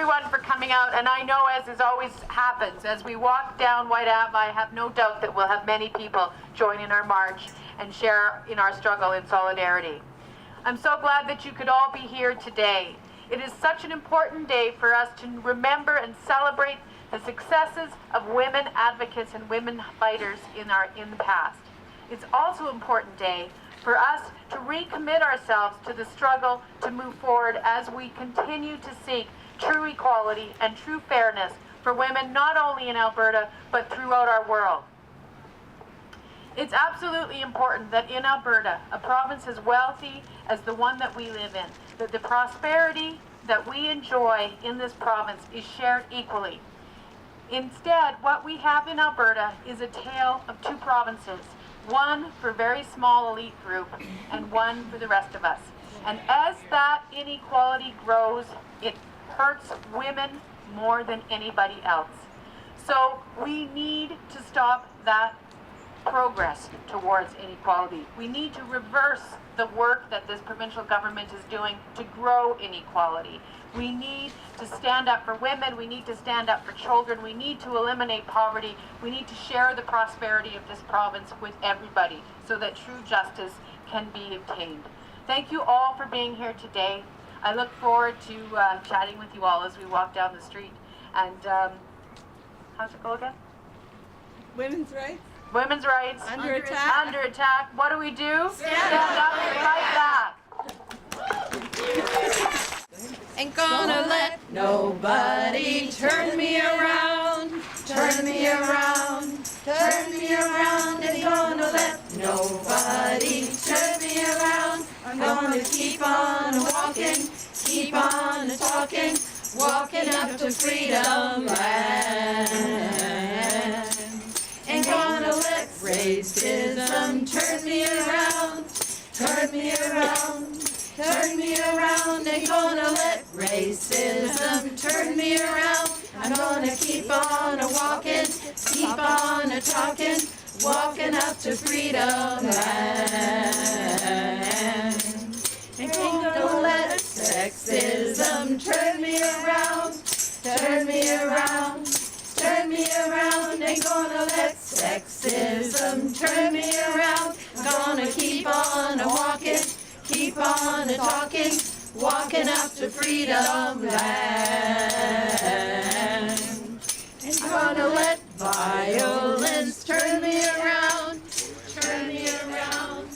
everyone for coming out, and I know, as always happens, as we walk down White Ave, I have no doubt that we'll have many people join in our march and share in our struggle in solidarity. I'm so glad that you could all be here today. It is such an important day for us to remember and celebrate the successes of women advocates and women fighters in the past. It's also an important day for us to recommit ourselves to the struggle to move forward as we continue to seek true equality and true fairness for women, not only in Alberta, but throughout our world. It's absolutely important that in Alberta, a province as wealthy as the one that we live in, that the prosperity that we enjoy in this province is shared equally. Instead, what we have in Alberta is a tale of two provinces, one for a very small elite group and one for the rest of us. And as that inequality grows, it hurts women more than anybody else. So we need to stop that progress towards inequality. We need to reverse the work that this provincial government is doing to grow inequality. We need to stand up for women, we need to stand up for children, we need to eliminate poverty, we need to share the prosperity of this province with everybody so that true justice can be obtained. Thank you all for being here today. I look forward to chatting with you all as we walk down the street. And how's it go again? Women's rights. Women's rights. Under attack. Under attack. What do we do? Stand up and fight back. Ain't gonna let nobody turn me around, turn me around, turn me around. Ain't gonna let nobody turn me around. I'm gonna keep on walking, keep on talking, walking up to freedom land. Ain't gonna let racism turn me around, turn me around, turn me around. Ain't gonna let racism turn me around. I'm gonna keep on walking, keep on talking, walking up to freedom land. Ain't gonna let sexism turn me around, turn me around, turn me around. Ain't gonna let sexism turn me around. I'm gonna keep on walking, keep on talking, walking up to freedom land. Ain't gonna let violence turn me around, turn me around,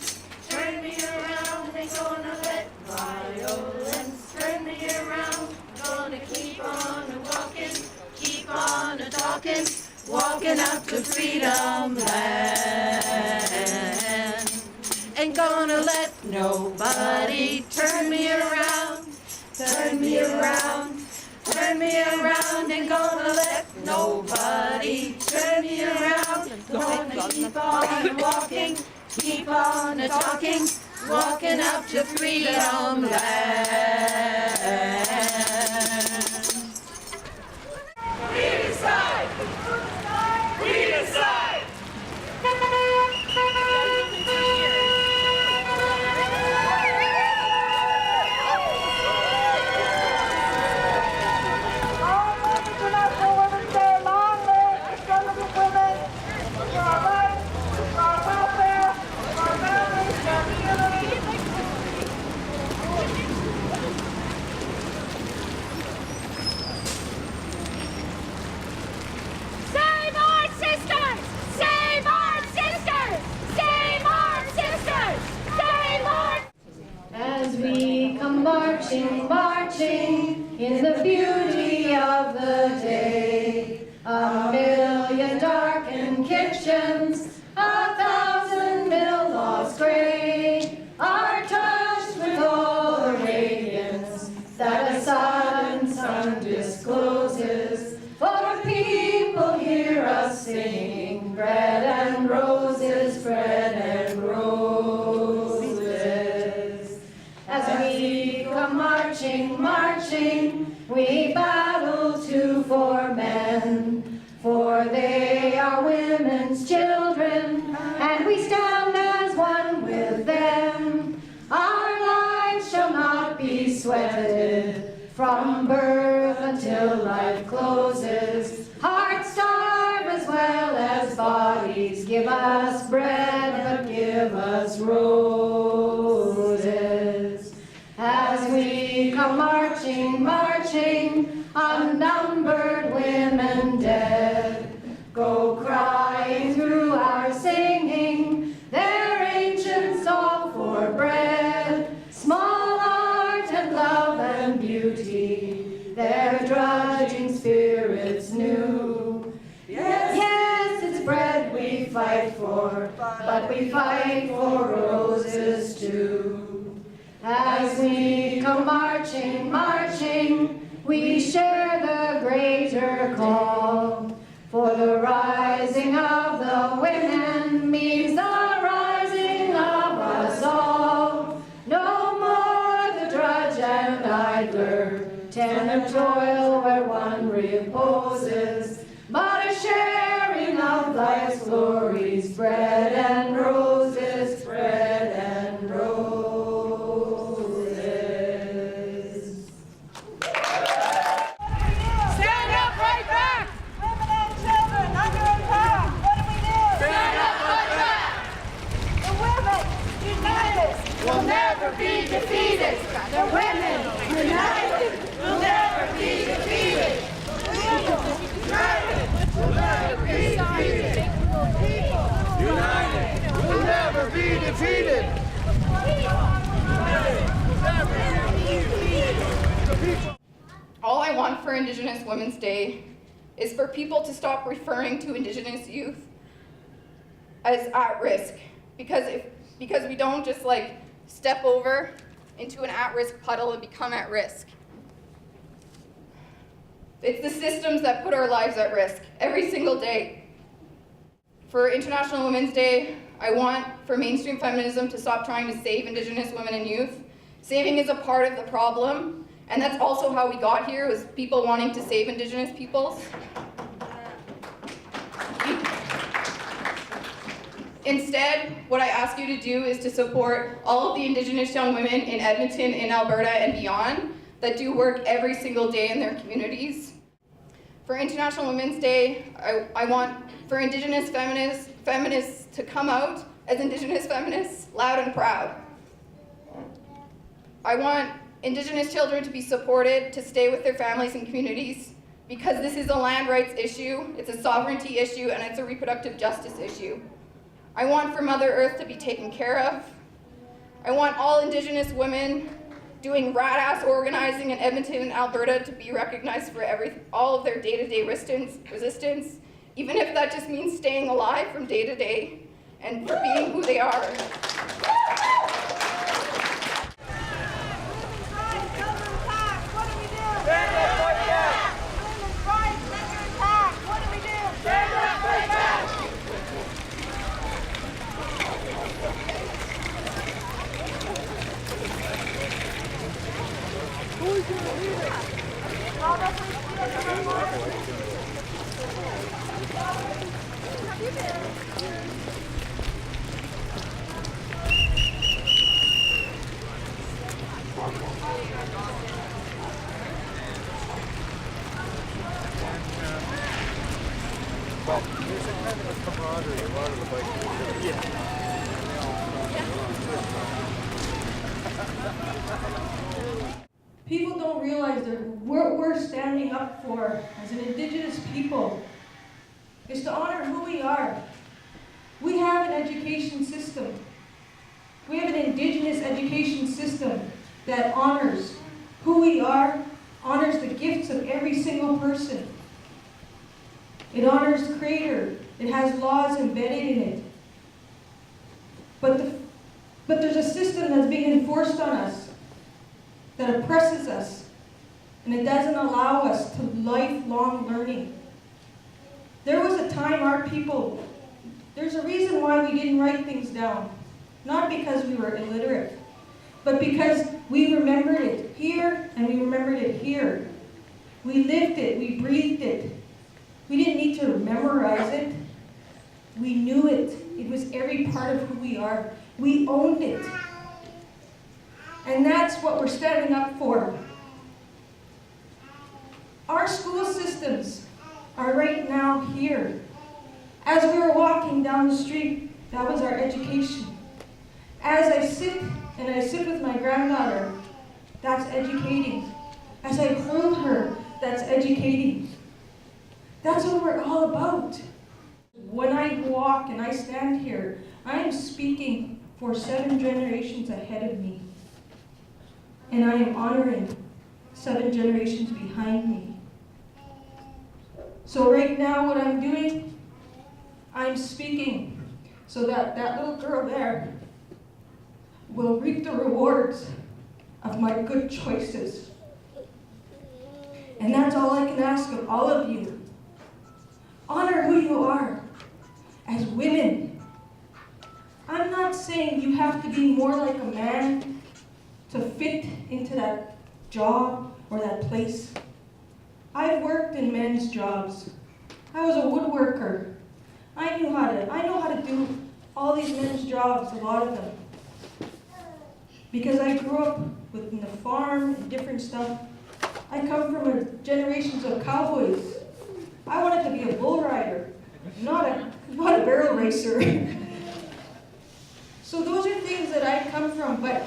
turn me around. Ain't gonna let violence turn me around. I'm gonna keep on walking, keep on talking, walking up to freedom land. Ain't gonna let nobody turn me around, turn me around, turn me around. Ain't gonna let nobody turn me around. Gonna keep on walking, keep on talking, walking up to freedom land. We decide! We decide! Marching, marching in the beauty of the day. A million darkened kitchens, 1,000 mill logs gray, are touched with all the radiance that a sudden sun discloses. For people hear us singing, bread and roses, bread and roses. As we come marching, marching, we battle too for men, for they are women's children, and we stand as one with them. Our lives shall not be sweated from birth until till life closes. Hearts starve as well as bodies. Give us bread, but give us roses. As we come marching, marching, unnumbered women dead, go crying through our singing, their ancient song for bread. Small art and love and beauty, their drudging spirits new. Yes, it's bread we fight for, but we fight for roses too. As we come marching, marching, we share the greater call. For the rising of the women means the rising of us all. No more the drudge and idler, tenant toil where one reposes, but a sharing of life's glories, bread and roses, bread and roses. Stand up, fight back! Women and children under attack. What do we do? Stand up, fight back! The women united. We'll never be defeated! The women united will never be defeated! United will never be defeated! United will never be defeated! All I want for Indigenous Women's Day is for people to stop referring to Indigenous youth as at risk, because we don't just like step over into an at-risk puddle and become at risk. It's the systems that put our lives at risk every single day. For International Women's Day, I want for mainstream feminism to stop trying to save Indigenous women and youth. Saving is a part of the problem, and that's also how we got here, was people wanting to save Indigenous peoples. Instead, what I ask you to do is to support all of the Indigenous young women in Edmonton, in Alberta, and beyond that do work every single day in their communities. For International Women's Day, I want for Indigenous feminists to come out as Indigenous feminists, loud and proud. I want Indigenous children to be supported, to stay with their families and communities, because this is a land rights issue, it's a sovereignty issue, and it's a reproductive justice issue. I want for Mother Earth to be taken care of. I want all Indigenous women doing rad-ass organizing in Edmonton and Alberta to be recognized for all of their day-to-day resistance, even if that just means staying alive from day to day and for being who they are. Well, there's a kind of a camaraderie, a lot of the bike community. People don't realize that what we're standing up for as an Indigenous people is to honor who we are. We have an education system. We have an Indigenous education system that honors who we are, honors the gifts of every single person. It honors the Creator. It has laws embedded in it. But there's a system that's being enforced on us that oppresses us, and it doesn't allow us to lifelong learning. There was a time our people, there's a reason why we didn't write things down. Not because we were illiterate, but because we remembered it here and we remembered it here. We lived it, we breathed it. We didn't need to memorize it. We knew it. It was every part of who we are. We owned it. And that's what we're standing up for. Our school systems are right now here. As we were walking down the street, that was our education. As I sit with my granddaughter, that's educating. As I hold her, that's educating. That's what we're all about. When I walk and I stand here, I am speaking for 7 generations ahead of me. And I am honoring 7 generations behind me. So right now what I'm doing, I'm speaking so that that little girl there will reap the rewards of my good choices. And that's all I can ask of all of you. Honor who you are as women. I'm not saying you have to be more like a man to fit into that job or that place. I've worked in men's jobs. I was a woodworker. I know how to do all these men's jobs, a lot of them. Because I grew up in the farm and different stuff. I come from generations of cowboys. I wanted to be a bull rider, not a barrel racer. So those are things that I come from, but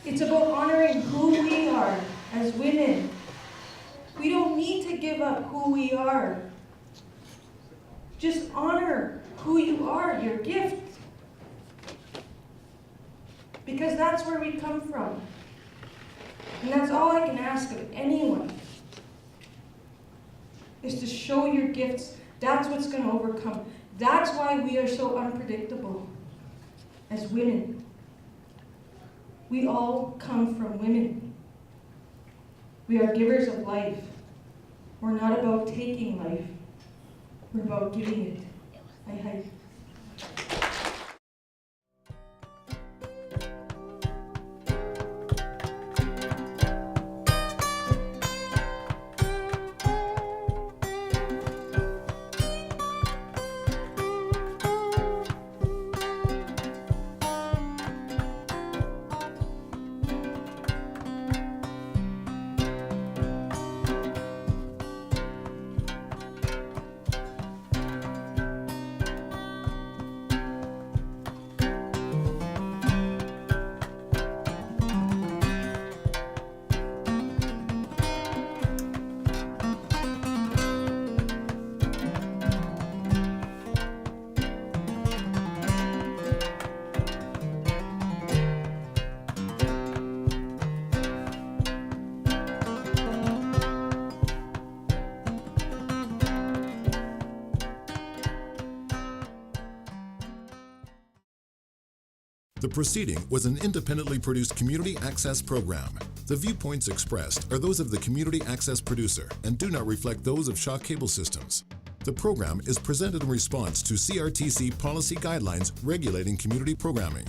it's about honoring who we are as women. We don't need to give up who we are. Just honor who you are, your gift. Because that's where we come from. And that's all I can ask of anyone, is to show your gifts. That's what's going to overcome. That's why we are so unpredictable as women. We all come from women. We are givers of life. We're not about taking life. We're about giving it. I hope. The proceeding was an independently produced community access program. The viewpoints expressed are those of the community access producer and do not reflect those of Shaw Cable Systems. The program is presented in response to CRTC policy guidelines regulating community programming.